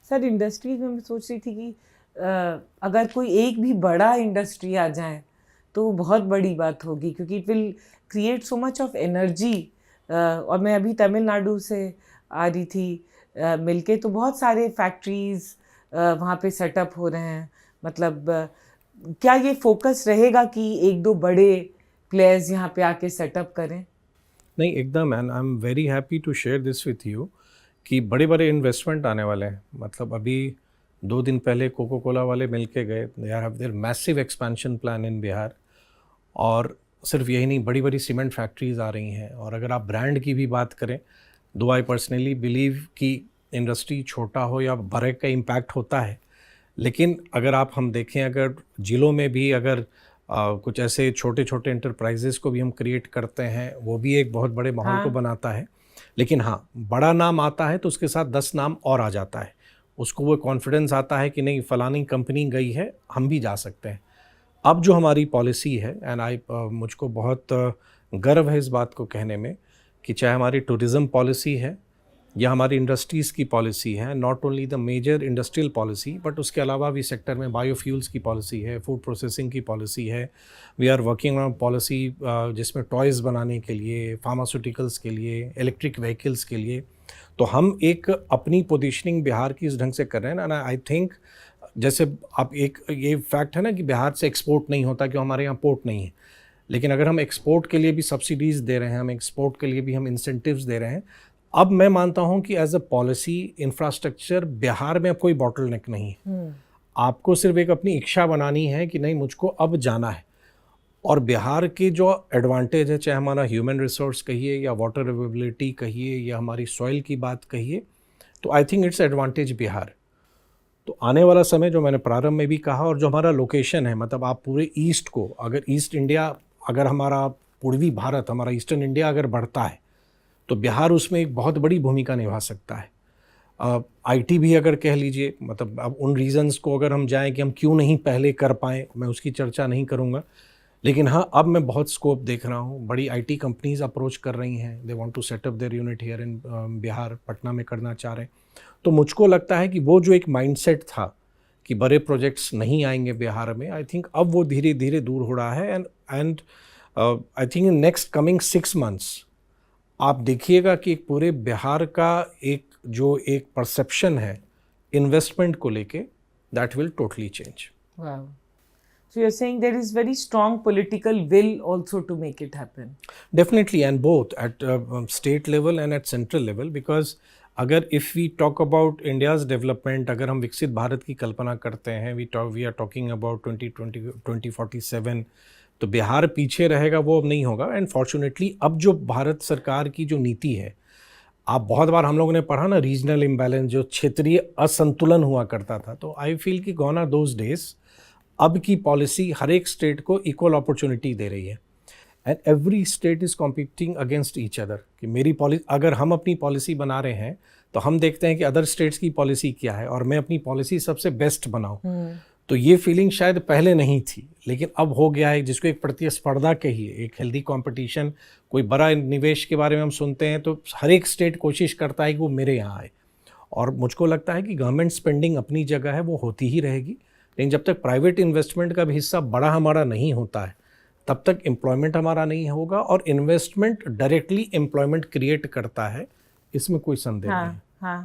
Sir industries में मैं सोच रही थी कि अगर कोई एक भी बड़ा इंडस्ट्री आ जाए तो वो बहुत बड़ी बात होगी, क्योंकि it will create so much of energy. और मैं अभी तमिलनाडु से आ रही थी मिलके, तो बहुत सारे फैक्ट्रीज वहाँ पे सेटअप हो रहे हैं। मतलब क्या ये फोकस रहेगा कि एक दो बड़े प्लेयर्स यहाँ पे आके सेटअप करें? नहीं, एकदम, and I am very happy to share this with you कि बड़े बड़े इन्वेस्टमेंट आने वाले हैं। मतलब अभी 2 दिन पहले कोको कोला वाले मिल के गए, they have their massive expansion plan in Bihar. और सिर्फ यही नहीं, बड़ी बड़ी सीमेंट फैक्ट्रीज आ रही हैं। और अगर आप ब्रांड की भी बात करें, दो आई पर्सनली बिलीव कि इंडस्ट्री छोटा हो या बड़े का इम्पैक्ट होता है, लेकिन अगर आप हम देखें, अगर जिलों में भी अगर कुछ ऐसे छोटे छोटे इंटरप्राइजेस को भी हम क्रिएट करते हैं, वो भी एक बहुत बड़े माहौल को बनाता है। लेकिन हाँ, बड़ा नाम आता है तो उसके साथ 10 नाम और आ जाता है, उसको वो कॉन्फिडेंस आता है कि नहीं, फलानी कंपनी गई है, हम भी जा सकते हैं। अब जो हमारी पॉलिसी है, एंड मुझको बहुत गर्व है इस बात को कहने में कि चाहे हमारी टूरिज़्म पॉलिसी है या हमारी इंडस्ट्रीज़ की पॉलिसी है, not only the major industrial policy but उसके अलावा भी सेक्टर में बायोफ्यूल्स की पॉलिसी है, फूड प्रोसेसिंग की पॉलिसी है। We are working on policy जिसमें टॉयज़ बनाने के लिए, फार्मास्यूटिकल्स के लिए, इलेक्ट्रिक व्हीकल्स के लिए। तो हम एक अपनी पोजीशनिंग बिहार की इस ढंग से कर रहे हैं। एंड आई थिंक, जैसे आप एक ये फैक्ट है ना कि बिहार से एक्सपोर्ट नहीं होता क्यों, हमारे यहाँ पोर्ट नहीं है। लेकिन अगर हम एक्सपोर्ट के लिए भी सब्सिडीज़ दे रहे हैं, हम एक्सपोर्ट के लिए भी हम इंसेंटिव्स दे रहे हैं। अब मैं मानता हूं कि as a policy infrastructure Bihar में अब कोई बॉटलनेक नहीं है। आपको सिर्फ एक अपनी इच्छा बनानी है कि नहीं, मुझको अब जाना है। और बिहार के जो एडवांटेज है, चाहे हमारा ह्यूमन रिसोर्स कहिए या वाटर अवेलेबिलिटी कहिए या हमारी सॉइल की बात कहिए, तो I think it's advantage Bihar. तो आने वाला समय, जो मैंने प्रारंभ में भी कहा, और जो हमारा लोकेशन है, मतलब आप पूरे ईस्ट को, अगर ईस्ट इंडिया, अगर हमारा पूर्वी भारत, हमारा ईस्टर्न इंडिया अगर बढ़ता है तो बिहार उसमें एक बहुत बड़ी भूमिका निभा सकता है। आईटी भी अगर कह लीजिए, मतलब अब उन रीजंस को अगर हम जाएं कि हम क्यों नहीं पहले कर पाए, मैं उसकी चर्चा नहीं करूंगा। लेकिन हाँ, अब मैं बहुत स्कोप देख रहा हूँ, बड़ी आईटी कंपनीज अप्रोच कर रही हैं, they want to set up their unit here in Bihar, Patna में करना चाह रहे हैं। तो मुझको लगता है कि वो जो एक माइंडसेट था कि बड़े प्रोजेक्ट्स नहीं आएंगे बिहार में, आई थिंक अब वो धीरे धीरे दूर हो रहा है। And I think in next coming 6 months आप देखिएगा कि एक पूरे बिहार का एक परसेप्शन है इन्वेस्टमेंट को लेके, that will totally change. Wow. So you're saying there is very strong political will also to make it happen? Definitely, and both at state level and at central level, because अगर if we talk about India's development, अगर हम विकसित भारत की कल्पना करते हैं, we are talking about 2047, तो बिहार पीछे रहेगा, वो अब नहीं होगा। एंड फॉर्चुनेटली अब जो भारत सरकार की जो नीति है, आप बहुत बार हम लोगों ने पढ़ा ना, रीजनल इम्बैलेंस, जो क्षेत्रीय असंतुलन हुआ करता था, तो आई फील कि गॉन आर दोज डेज। अब की पॉलिसी हर एक स्टेट को इक्वल अपॉर्चुनिटी दे रही है, and every state is competing against each other. कि मेरी पॉलिसी, अगर हम अपनी पॉलिसी बना रहे हैं तो हम देखते हैं कि अदर स्टेट्स की पॉलिसी क्या है और मैं अपनी पॉलिसी सबसे बेस्ट बनाऊं। तो ये फीलिंग शायद पहले नहीं थी, लेकिन अब हो गया है, जिसको एक प्रतिस्पर्धा कहिए, एक हेल्दी कंपटीशन। कोई बड़ा निवेश के बारे में हम सुनते हैं तो हर एक स्टेट कोशिश करता है कि वो मेरे यहाँ आए। और मुझको लगता है कि गवर्नमेंट स्पेंडिंग अपनी जगह है, वो होती ही रहेगी। लेकिन जब तक प्राइवेट इन्वेस्टमेंट का भी हिस्सा बड़ा हमारा नहीं होता है, तब तक एम्प्लॉयमेंट हमारा नहीं होगा। और इन्वेस्टमेंट डायरेक्टली एम्प्लॉयमेंट क्रिएट करता है, इसमें कोई संदेह नहीं है। हाँ।